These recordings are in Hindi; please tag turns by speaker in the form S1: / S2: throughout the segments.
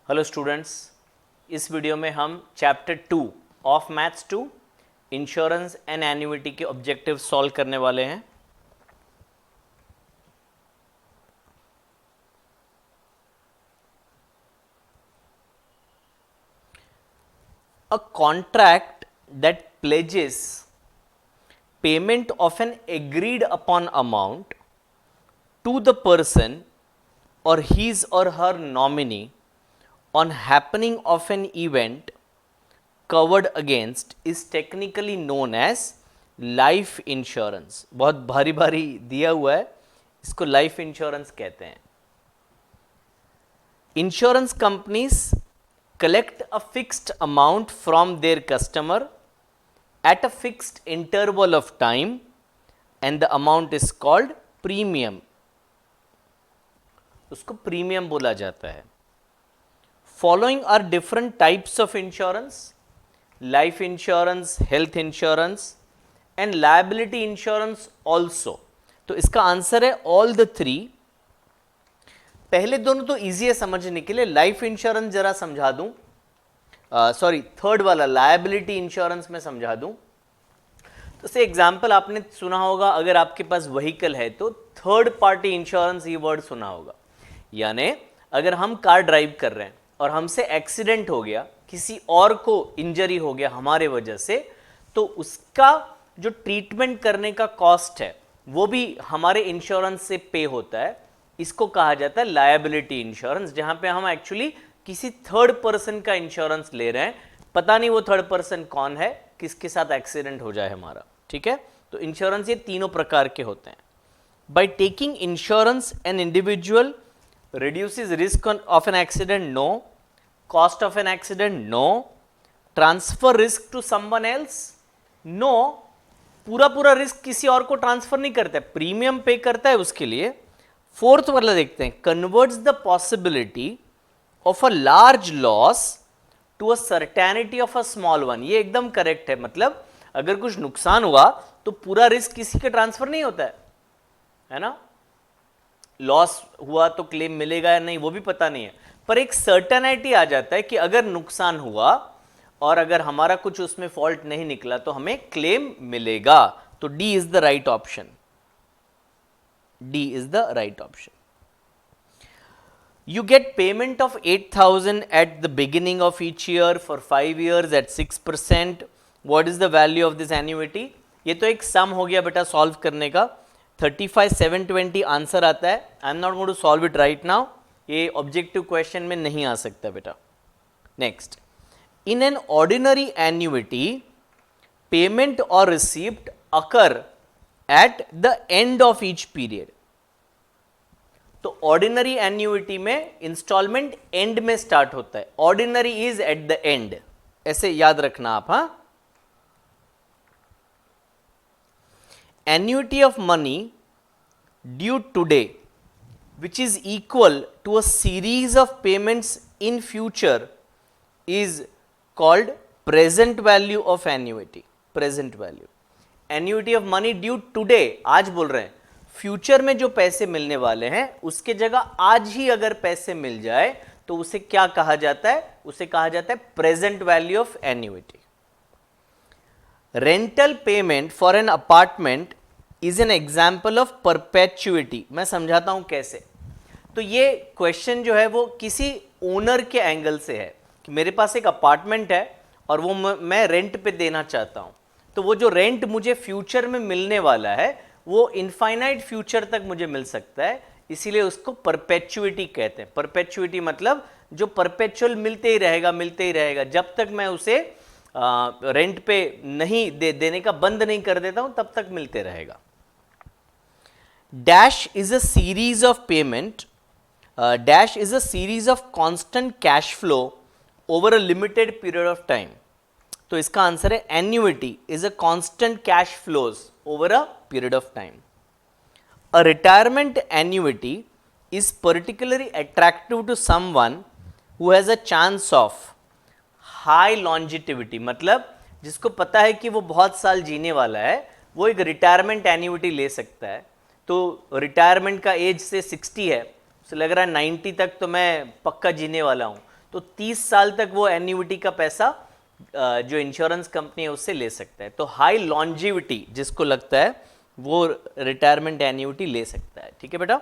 S1: हेलो स्टूडेंट्स, इस वीडियो में हम chapter 2 of maths 2 insurance and annuity के ऑब्जेक्टिव सॉल्व करने वाले हैं। A contract that pledges payment of an agreed upon amount to the person or his or her nominee on happening of an event covered against is technically known as life insurance। बहुत भारी भारी दिया हुआ है, इसको लाइफ इंश्योरेंस कहते हैं। Insurance companies collect a fixed amount from their customer at a fixed interval of time and the amount is called premium। उसको प्रीमियम बोला जाता है। Following are different types of insurance: life insurance, health insurance and liability insurance also. तो इसका आंसर है ऑल द थ्री। पहले दोनों तो इजी है समझने के लिए, लाइफ इंश्योरेंस जरा समझा दूं, सॉरी थर्ड वाला लायबिलिटी इंश्योरेंस में समझा दूं। तो से एग्जाम्पल आपने सुना होगा, अगर आपके पास व्हीकल है तो थर्ड पार्टी इंश्योरेंस ये वर्ड सुना होगा। यानी अगर हम कार ड्राइव कर रहे हैं और हमसे एक्सीडेंट हो गया, किसी और को इंजरी हो गया हमारे वजह से, तो उसका जो ट्रीटमेंट करने का कॉस्ट है वो भी हमारे इंश्योरेंस से पे होता है। इसको कहा जाता है लायबिलिटी इंश्योरेंस, जहां पे हम एक्चुअली किसी थर्ड पर्सन का इंश्योरेंस ले रहे हैं, पता नहीं वो थर्ड पर्सन कौन है, किसके साथ एक्सीडेंट हो जाए हमारा। ठीक है, तो इंश्योरेंस ये तीनों प्रकार के होते हैं। By taking insurance an individual reduces risk of an accident? No. Cost of an accident? No. Transfer risk to someone else? No. पूरा रिस्क किसी और को ट्रांसफर नहीं करता है, प्रीमियम पे करता है उसके लिए। फोर्थ वाला देखते हैं, converts the possibility of a large loss to a certainty of a small one. ये एकदम करेक्ट है, मतलब अगर कुछ नुकसान हुआ तो पूरा रिस्क किसी के ट्रांसफर नहीं होता है ना। लॉस हुआ तो क्लेम मिलेगा या नहीं वो भी पता नहीं है, पर एक सर्टेनिटी आ जाता है कि अगर नुकसान हुआ और अगर हमारा कुछ उसमें फॉल्ट नहीं निकला तो हमें क्लेम मिलेगा। तो D is the right option. D is the right option. You get payment of 8,000 at the beginning of each year for 5 years at 6%. What is the value of this annuity? ये तो एक सम हो गया बेटा सॉल्व करने का। 35,720 आंसर आता है। I am not going to solve it right now, ये ऑब्जेक्टिव क्वेश्चन में नहीं आ सकता बेटा। Next, in an ordinary annuity payment और receipt occur at the end of each period. तो ऑर्डिनरी एन्युइटी में इंस्टॉलमेंट एंड में स्टार्ट होता है, ordinary is at the end, ऐसे याद रखना आप। हाँ, annuity of money due today which is equal to a series of payments in future is called present value of annuity। present value, annuity of money due today, आज बोल रहे हैं, फ्यूचर में जो पैसे मिलने वाले हैं उसके जगह आज ही अगर पैसे मिल जाए तो उसे क्या कहा जाता है? उसे कहा जाता है present value of annuity. Rental payment for an apartment is an example of perpetuity. मैं समझाता हूं कैसे। तो ये क्वेश्चन जो है वो किसी ओनर के एंगल से है कि मेरे पास एक अपार्टमेंट है और वो मैं रेंट पे देना चाहता हूं, तो वो जो रेंट मुझे फ्यूचर में मिलने वाला है वो इनफाइनाइट फ्यूचर तक मुझे मिल सकता है, इसीलिए उसको परपेचुइटी कहते हैं। परपेचुइटी मतलब जो परपेचुअल मिलते ही रहेगा जब तक मैं उसे रेंट पे नहीं देने का बंद नहीं कर देता हूं तब तक मिलते रहेगा। Dash is a series of payment, dash is a series of constant cash flow over a limited period of time. तो इसका आंसर है annuity is a constant cash flows over a period of time. A retirement annuity is particularly attractive to someone who has a chance of high longevity, मतलब जिसको पता है कि वो बहुत साल जीने वाला है, वो एक रिटायरमेंट एन्युइटी ले सकता है। तो रिटायरमेंट का एज से 60 है, उसे लग रहा है 90 तक तो मैं पक्का जीने वाला हूँ, तो 30 साल तक वो एन्युइटी का पैसा जो इंश्योरेंस कंपनी है उससे ले सकता है। तो हाई लॉन्जिविटी जिसको लगता है वो रिटायरमेंट एन्युइटी ले सकता है। ठीक है बेटा।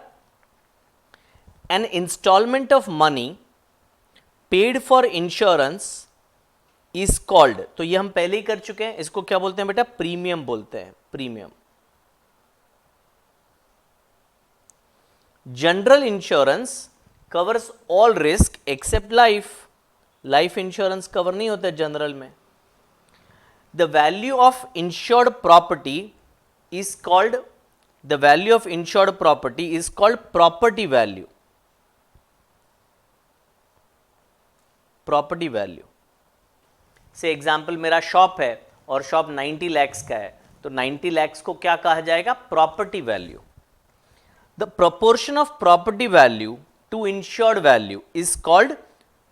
S1: An instalment of money paid for insurance is called, तो ये हम पहले ही कर चुके हैं, इसको क्या बोलते हैं बेटा? प्रीमियम बोलते हैं, premium. General insurance covers all risk except life, life insurance cover नहीं होता जनरल में। The value of insured property is called, the value of insured property is called property value, property value. से एग्जाम्पल मेरा शॉप है और शॉप 90 lakhs का है, तो 90 lakhs को क्या कहा जाएगा? Property value. The proportion of property value to insured value is called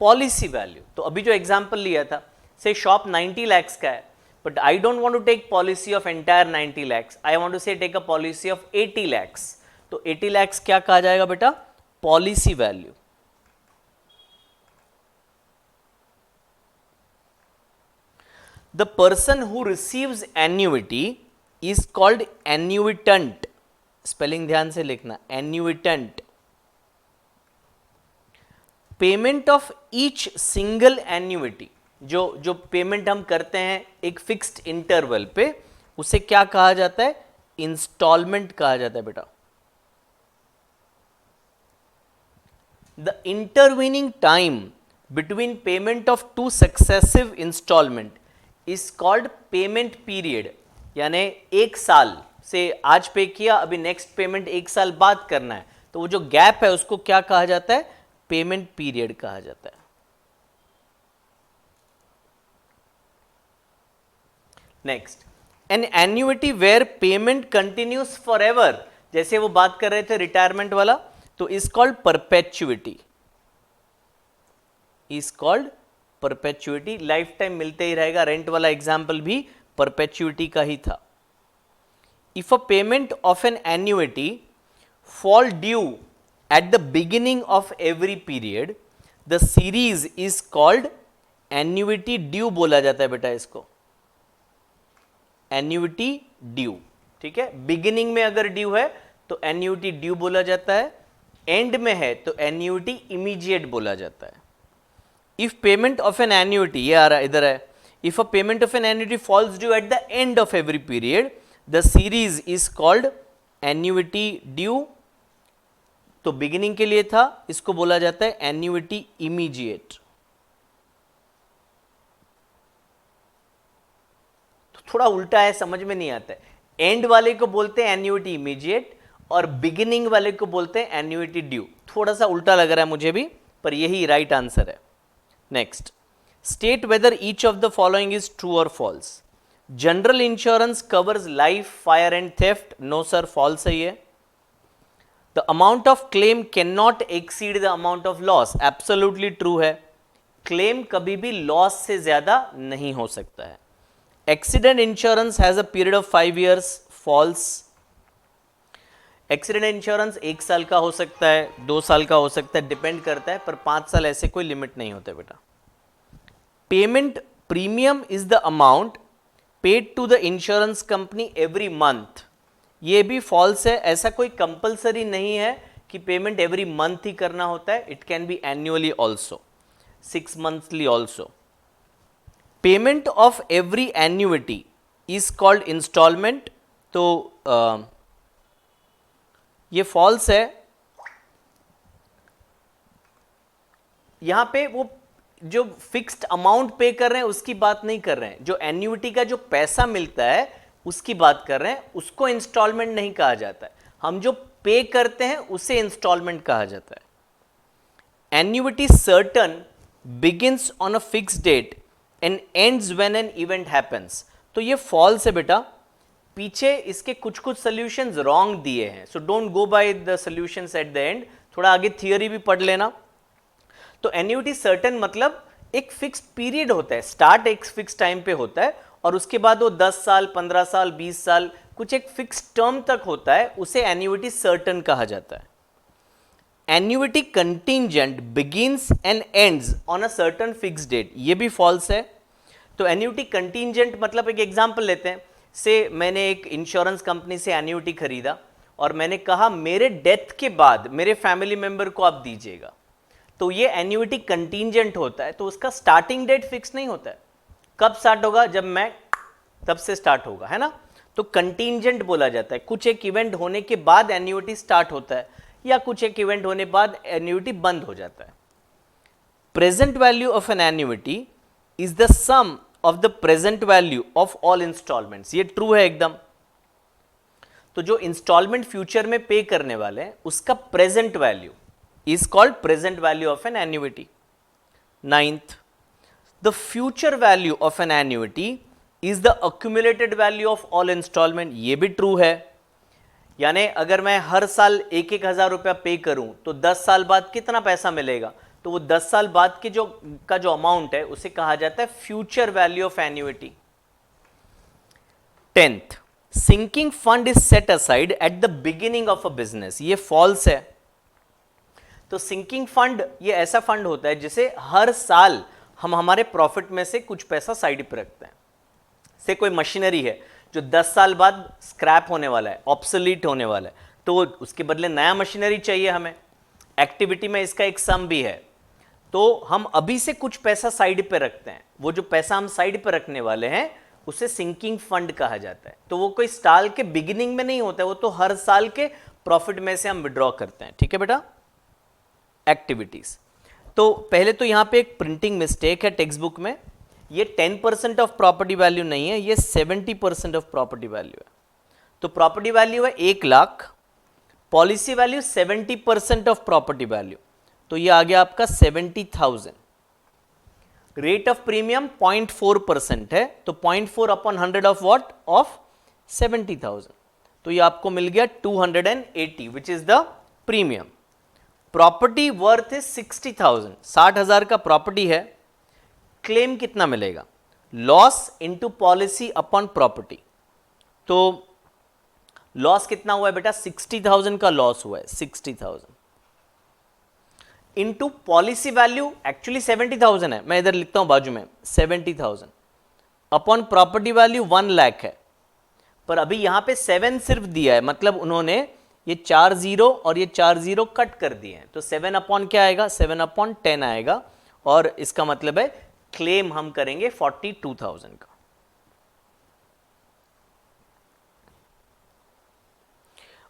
S1: policy value. तो अभी जो एग्जाम्पल लिया था, से शॉप 90 lakhs का है, but I don't want to take policy of entire 90 lakhs, I want to say take a policy of 80 lakhs। तो 80 lakhs क्या कहा जाएगा बेटा? Policy value. The person who receives annuity is called annuitant, spelling ध्यान से लिखना, annuitant। Payment of each single annuity, जो पेमेंट हम करते हैं एक फिक्स्ड इंटरवल पे, उसे क्या कहा जाता है? इंस्टॉलमेंट कहा जाता है बेटा। The intervening time between payment of two successive instalment is called payment period, यानी एक साल से आज पे किया, अभी नेक्स्ट पेमेंट एक साल बाद करना है, तो वो जो गैप है उसको क्या कहा जाता है? पेमेंट पीरियड कहा जाता है। Next, an annuity where payment continues forever, जैसे वो बात कर रहे थे रिटायरमेंट वाला, तो is called perpetuity, is called perpetuity. Lifetime मिलते ही रहेगा, रेंट वाला एग्जाम्पल भी परपेचुइटी का ही था। If a payment of an annuity fall due at the beginning of every period, the series is called annuity due बोला जाता है बेटा इसको, एन्युइटी ड्यू। ठीक है, बिगिनिंग में अगर ड्यू है तो एन्युइटी ड्यू बोला जाता है, एंड में है तो एन्युइटी इमीडिएट बोला जाता है। If payment of an annuity, ये आ रहा है इधर है, if a payment of an annuity falls due at the end of every period, the series is called annuity due. तो बिगिनिंग के लिए था, इसको बोला जाता है एन्युइटी इमीडिएट। तो थोड़ा उल्टा है, समझ में नहीं आता है। एंड वाले को बोलते हैं एन्युइटी इमीडिएट और बिगिनिंग वाले को बोलते हैं एन्युइटी ड्यू। थोड़ा सा उल्टा लग रहा है मुझे भी, पर यही राइट आंसर है। Next, state whether each of the following is true और false. General insurance covers life, fire and theft. No sir, false है ये। The amount of claim can not exceed the amount of loss. Absolutely true है, क्लेम कभी भी लॉस से ज्यादा नहीं हो सकता है। Accident insurance has a period of 5 years। False. Accident insurance 1 साल का हो सकता है, 2 साल का हो सकता है, डिपेंड करता है, पर 5 साल ऐसे कोई लिमिट नहीं होते बेटा। Payment premium is the amount paid to the insurance company every month. ये भी फॉल्स है, ऐसा कोई कंपलसरी नहीं है कि पेमेंट एवरी मंथ ही करना होता है, it can be annually also, 6 monthly also. Payment of every annuity is called instalment, तो ये फॉल्स है। यहां पे वो जो फिक्स्ड अमाउंट पे कर रहे हैं उसकी बात नहीं कर रहे हैं, जो एन्युइटी का जो पैसा मिलता है उसकी बात कर रहे हैं, उसको इंस्टॉलमेंट नहीं कहा जाता है। हम जो पे करते हैं उसे इंस्टॉलमेंट कहा जाता है। Annuity certain begins on a fixed date and ends when an event happens. तो ये फॉल्स है बेटा, पीछे इसके कुछ कुछ सोल्यूशंस रॉन्ग दिए हैं, so don't go by the solutions eight the and, थोड़ा आगे थियोरी भी पढ़ लेना। तो एन्युइटी सर्टेन मतलब एक फिक्स पीरियड होता है, स्टार्ट एक फिक्स टाइम पे होता है और उसके बाद वो 10 साल, 15 साल, 20 साल, कुछ एक फिक्स टर्म तक होता है, उसे एन्युइटी सर्टेन कहा जाता है। Annuity contingent begins and ends on a certain fix date, ये भी फॉल्स है। तो एन्युइटी कंटिंजेंट मतलब एक एग्जांपल लेते हैं, से मैंने एक इंश्योरेंस कंपनी से एन्युइटी खरीदा और मैंने कहा मेरे डेथ के बाद मेरे फैमिली मेंबर को आप दीजिएगा, तो ये एन्युइटी कंटिंजेंट होता है। तो उसका स्टार्टिंग डेट फिक्स नहीं होता है, कब स्टार्ट होगा, जब मैं तब से स्टार्ट होगा, है ना। तो कंटिंजेंट बोला जाता है, कुछ एक इवेंट होने के बाद एन्युइटी स्टार्ट होता है या कुछ एक इवेंट होने बाद एन्युइटी बंद हो जाता है। Present value of an annuity is the sum of the present value of all instalments, ये ट्रू है एकदम। तो जो इंस्टॉलमेंट फ्यूचर में पे करने वाले हैं उसका present value is called present value of an annuity. Ninth, the future value of an annuity is the accumulated value of all instalment, ये भी ट्रू है। यानी अगर मैं हर साल 1,000 रुपया पे करूं तो 10 साल बाद कितना पैसा मिलेगा, तो वो 10 साल बाद के जो अमाउंट है उसे कहा जाता है future value of annuity. 10th, sinking fund is set aside at the beginning of a business, ये फॉल्स है। तो सिंकिंग फंड ये ऐसा फंड होता है जिसे हर साल हम हमारे प्रॉफिट में से कुछ पैसा साइड पे रखते हैं। से कोई मशीनरी है जो 10 साल बाद स्क्रैप होने वाला है, ऑब्सोलीट होने वाला है, तो उसके बदले नया मशीनरी चाहिए हमें। एक्टिविटी में इसका एक सम भी है, तो हम अभी से कुछ पैसा साइड पे रखते हैं, वो जो पैसा हम साइड पे रखने वाले हैं उसे सिंकिंग फंड कहा जाता है। तो वो कोई साल के बिगिनिंग में नहीं होता है, वो तो हर साल के प्रॉफिट में से हम विड्रॉ करते हैं, ठीक है बेटा। एक्टिविटीज, तो पहले तो यहां पे एक प्रिंटिंग मिस्टेक है टेक्स्ट बुक में, ये 10% ऑफ प्रॉपर्टी वैल्यू नहीं है, ये 70% ऑफ प्रॉपर्टी वैल्यू है। तो प्रॉपर्टी वैल्यू है 1,00,000, policy value 70% of property value, तो ये आ गया आपका 70,000। रेट ऑफ प्रीमियम 0.4% है, तो 0.4 अपॉन 100 ऑफ व्हाट, ऑफ 70,000, तो ये आपको मिल गया 280 which is the premium. Property worth is 60,000, 60,000 का प्रॉपर्टी है, क्लेम कितना मिलेगा, loss into policy upon property. तो लॉस कितना हुआ है बेटा, 60,000 का लॉस हुआ है, 60,000 इनटू पॉलिसी वैल्यू एक्चुअली 70,000 है, मैं इधर लिखता हूं बाजू में 70,000 अपॉन प्रॉपर्टी वैल्यू 1,00,000 है, पर अभी यहां पे 7 सिर्फ दिया है, मतलब उन्होंने ये 4 0 और ये 4 0 कट कर दिए हैं, तो 7 अपॉन क्या आएगा, 7 अपॉन 10 आएगा, और इसका मतलब है क्लेम हम करेंगे 42,000 का।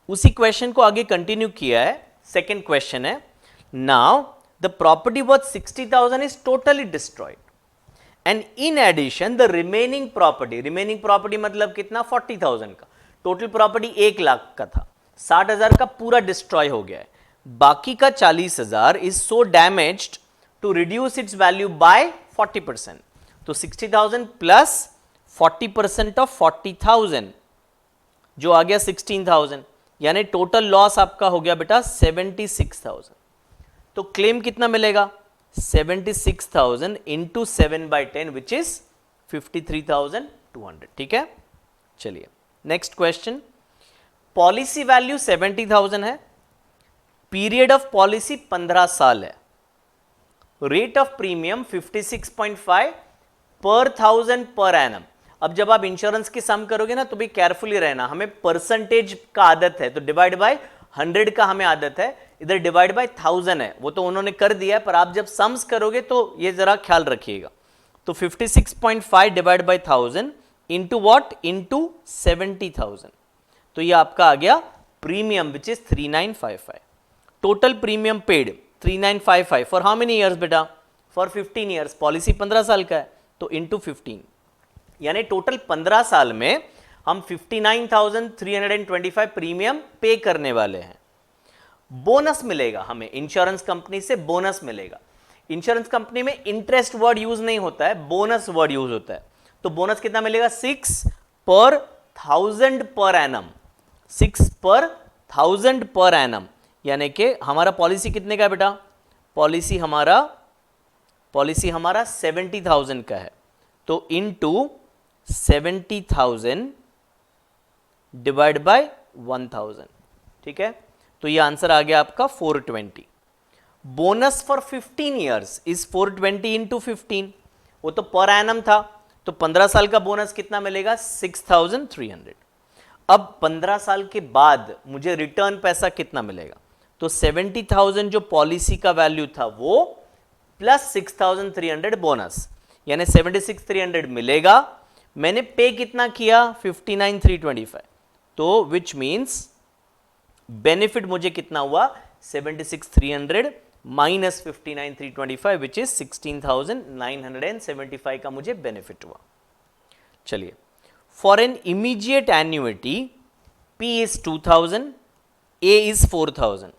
S1: उसी क्वेश्चन को आगे कंटिन्यू किया है, सेकेंड क्वेश्चन है, now the property worth 60,000 is totally destroyed and in addition the remaining property मतलब कितना, 40,000 का। टोटल प्रॉपर्टी 1,00,000 का था, 60,000 का पूरा डिस्ट्रॉय हो गया है, बाकी का 40,000 is so damaged to reduce its value by 40%। तो 60,000 प्लस 40% ऑफ 40,000 जो आ गया 16,000, यानी टोटल लॉस आपका हो गया बेटा 76,000। तो क्लेम कितना मिलेगा, 76,000 इंटू 7/10 विच इज 53,200, ठीक है। चलिए नेक्स्ट क्वेश्चन, पॉलिसी वैल्यू 70,000 है, पीरियड ऑफ पॉलिसी 15 साल है, रेट ऑफ प्रीमियम 56.5 पर 1000 पर एनम। अब जब आप इंश्योरेंस की सम करोगे ना तो भी केयरफुली रहना, हमें परसेंटेज का आदत है, तो डिवाइड बाय 100 का हमें आदत है, इधर डिवाइड बाय 1000 है, वो तो उन्होंने कर दिया है, पर आप जब सम्स करोगे तो ये जरा ख्याल रखिएगा। तो 56.5 divide by 1000 into what, into 70,000, तो ये आपका आ गया premium which is 3955। Total premium paid 3955 for how many years बेटा, फॉर 15 ईयर्स, पॉलिसी 15 साल का है, तो इंटू 15, यानी टोटल 15 साल में हम 59,325 प्रीमियम पे करने वाले हैं। बोनस मिलेगा हमें, इंश्योरेंस कंपनी से बोनस मिलेगा। इंश्योरेंस कंपनी में इंटरेस्ट वर्ड यूज नहीं होता है, बोनस वर्ड यूज होता है। तो बोनस कितना मिलेगा, 6 पर 1000 पर एनम, 6 पर 1000 पर एनम, यानी कि हमारा पॉलिसी कितने का है बेटा, पॉलिसी हमारा 70,000 का है, तो इनटू 70,000 डिवाइड बाय 1000, ठीक है। तो तो ये आंसर आ गया आपका 420। Bonus for 15 years is 420 into 15, वो तो पर एनम था, तो 15 साल का बोनस कितना मिलेगा 6300। अब 15 साल के बाद मुझे रिटर्न पैसा कितना मिलेगा, तो 70,000 जो पॉलिसी का वैल्यू था वो प्लस 6300 बोनस, यानी 76,300 मिलेगा। मैंने पे कितना किया 59,325, तो विच मीन्स बेनिफिट मुझे कितना हुआ 76,300 माइनस 59,325 विच इज 16,975 का मुझे बेनिफिट हुआ। चलिए, for an immediate annuity P is 2000, A is 4000,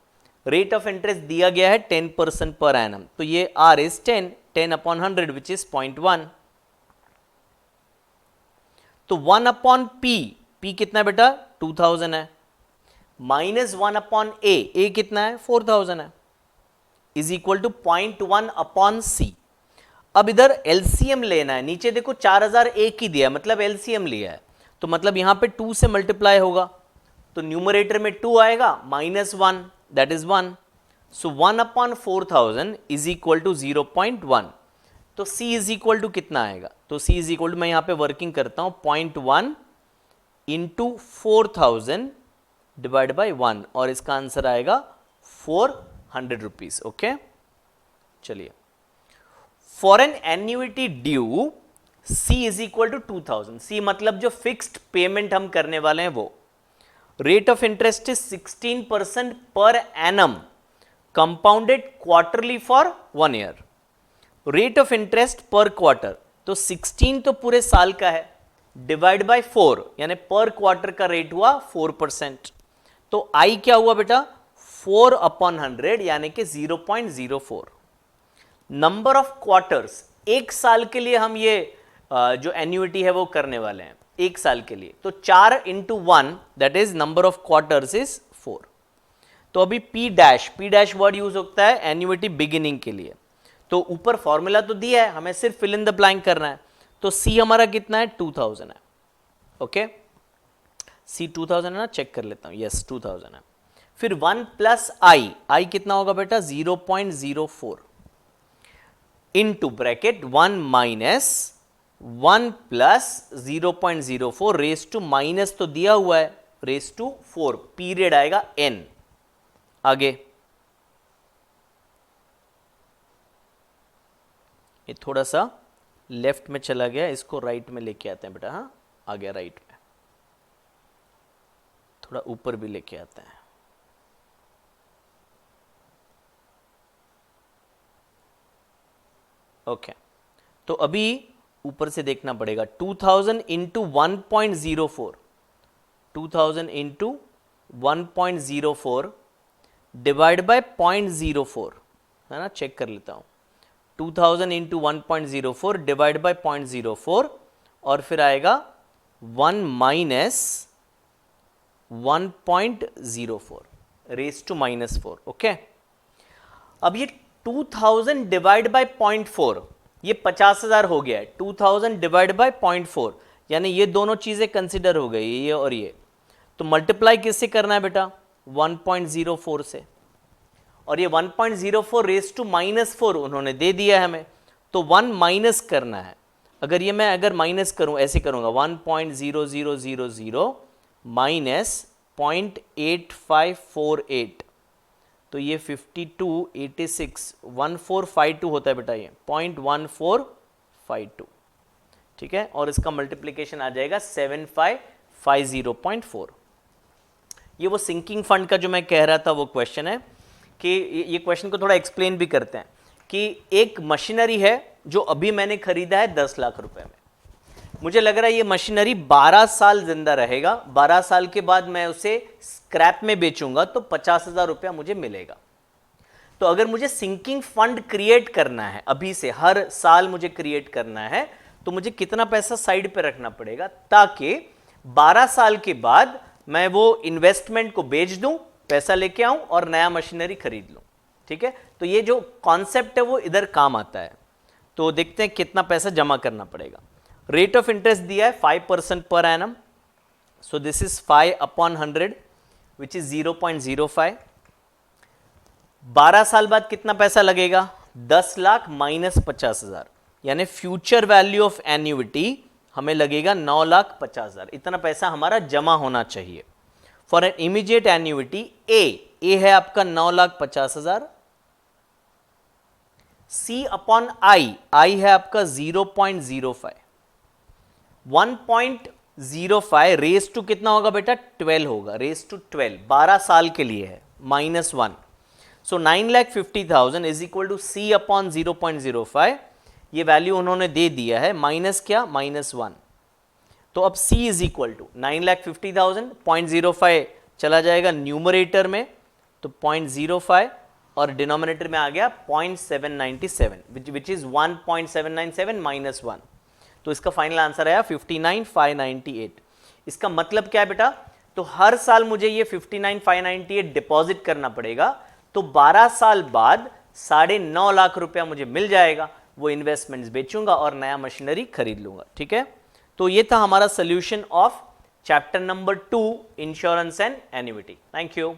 S1: rate of interest दिया गया है 10% पर एनम, तो ये R is 10 upon 100 which is 0.1, तो 1 अपॉन P कितना बेटा 2000 है, माइनस 1 अपॉन A कितना है 4000 है, is equal to 0.1 upon C। अब इधर एलसीएम लेना है, नीचे देखो 4000 एक ही दिया, मतलब एलसीएम लिया है, तो मतलब यहां पे 2 से मल्टीप्लाई होगा, तो न्यूमरेटर में 2 आएगा, minus 1 that is 1, so 1 upon 4000 is equal to 0.1, तो C इज इक्वल टू कितना आएगा, तो C इज इक्वल टू, मैं यहां पे वर्किंग करता हूं 0.1 इंटू 4000 डिवाइड बाई 1, और इसका आंसर आएगा 400 रुपीज। ओके, चलिए, for an annuity due C is equal to 2000, C मतलब जो फिक्स्ड पेमेंट हम करने वाले हैं वो, rate of interest is 16% per annum, compounded quarterly for 1 year, rate of interest पर क्वार्टर, तो 16 तो पूरे साल का है, डिवाइड बाय 4 यानी पर क्वार्टर का रेट हुआ 4%, तो I क्या हुआ बेटा 4 अपॉन 100 यानी कि 0.04। नंबर ऑफ क्वार्टर्स, एक साल के लिए हम ये जो एन्युइटी है वो करने वाले हैं, एक साल के लिए, तो 4 into 1 that is number of quarters is 4। तो अभी P डैश वर्ड यूज होता है एन्युइटी बिगिनिंग के लिए, तो ऊपर फॉर्मूला तो दिया है, हमें सिर्फ फिल इन द ब्लैंक करना है, तो C हमारा कितना है 2000 है। ओके, C 2000 है ना, चेक कर लेता हूं, यस 2000 है। फिर 1 प्लस I कितना होगा बेटा 0.04 into bracket 1 minus 1 plus 0.04 raise to, minus तो दिया हुआ है रेस टू 4, पीरियड आएगा N। आगे ये थोड़ा सा लेफ्ट में चला गया, इसको राइट में लेके आते हैं बेटा, हाँ आ गया राइट में, थोड़ा ऊपर भी लेके आते हैं। ओके, तो अभी ऊपर से देखना पड़ेगा, 2000 इंटू 1.04, 2000 इंटू 1.04 डिवाइड बाय 0.04 है ना, चेक कर लेता हूं, 2000 इंटू 1.04 डिवाइड बाय 0.04, और फिर आएगा 1 माइनस 1.04 रेस टू -4। ओके, अब ये 2000 डिवाइड बाय 0.4 ये 50,000 हो गया है, 2000 डिवाइड बाय 0.4 यानी ये दोनों चीजें कंसिडर हो गई, ये और ये, तो मल्टीप्लाई किससे करना है बेटा 1.04 से, और ये 1.04 रेस टू -4 उन्होंने दे दिया है हमें, तो 1 माइनस करना है, अगर ये मैं अगर माइनस करूं ऐसे करूंगा 1.0000 माइनस 0.8548, तो ये 52, 86, 1452 होता है बेटा, ये 0.1452, ठीक है, और इसका मल्टीप्लीकेशन आ जाएगा 7550.4। ये वो सिंकिंग फंड का जो मैं कह रहा था वो क्वेश्चन है, कि ये क्वेश्चन को थोड़ा एक्सप्लेन भी करते हैं, कि एक मशीनरी है जो अभी मैंने खरीदा है 10 लाख रुपए में, मुझे लग रहा है ये मशीनरी 12 साल जिंदा रहेगा, 12 साल के बाद मैं उसे स्क्रैप में बेचूंगा तो 50,000 रुपया मुझे मिलेगा। तो अगर मुझे सिंकिंग फंड क्रिएट करना है, अभी से हर साल मुझे क्रिएट करना है, तो मुझे कितना पैसा साइड पे रखना पड़ेगा, ताकि 12 साल के बाद मैं वो इन्वेस्टमेंट को बेच दूं, पैसा लेके आऊं और नया मशीनरी खरीद लूं। ठीक है, तो ये जो कॉन्सेप्ट है वो इधर काम आता है। तो देखते हैं कितना पैसा जमा करना पड़ेगा। रेट ऑफ इंटरेस्ट दिया है 5% per annum, so this is 5 upon 100 which is 0.05, 12 साल बाद कितना पैसा लगेगा? 10 लाख माइनस 50,000, यानी फ्यूचर वैल्यू ऑफ एन्युइटी हमें लगेगा 9,50,000। इतना पैसा हमारा जमा होना चाहिए फॉर एन इमीडिएट एन्युइटी। ए है आपका 9,50,000। सी अपॉन आई है आपका 0.05। 1.05 रेस टू कितना होगा बेटा? 12 होगा, रेस टू 12, 12 साल के लिए है, -1। So 9,50,000 is equal to C upon 0.05। ये वैल्यू उन्होंने दे दिया है, माइनस क्या? -1। तो अब C इज इक्वल टू 9,50,000, 0.05 चला जाएगा न्यूमरेटर में, तो 0.05 और डिनोमिनेटर में आ गया 0.797 विच इज 1.797 माइनस 1। तो इसका फाइनल आंसर आया 59,598। इसका मतलब क्या है बेटा? तो हर साल मुझे ये 59,598 डिपॉजिट करना पड़ेगा, तो 12 साल बाद 9.5 लाख रुपया मुझे मिल जाएगा। वो इन्वेस्टमेंट्स बेचूंगा और नया मशीनरी खरीद लूंगा। ठीक है, तो ये था हमारा solution of chapter number 2, insurance and annuity. Thank you.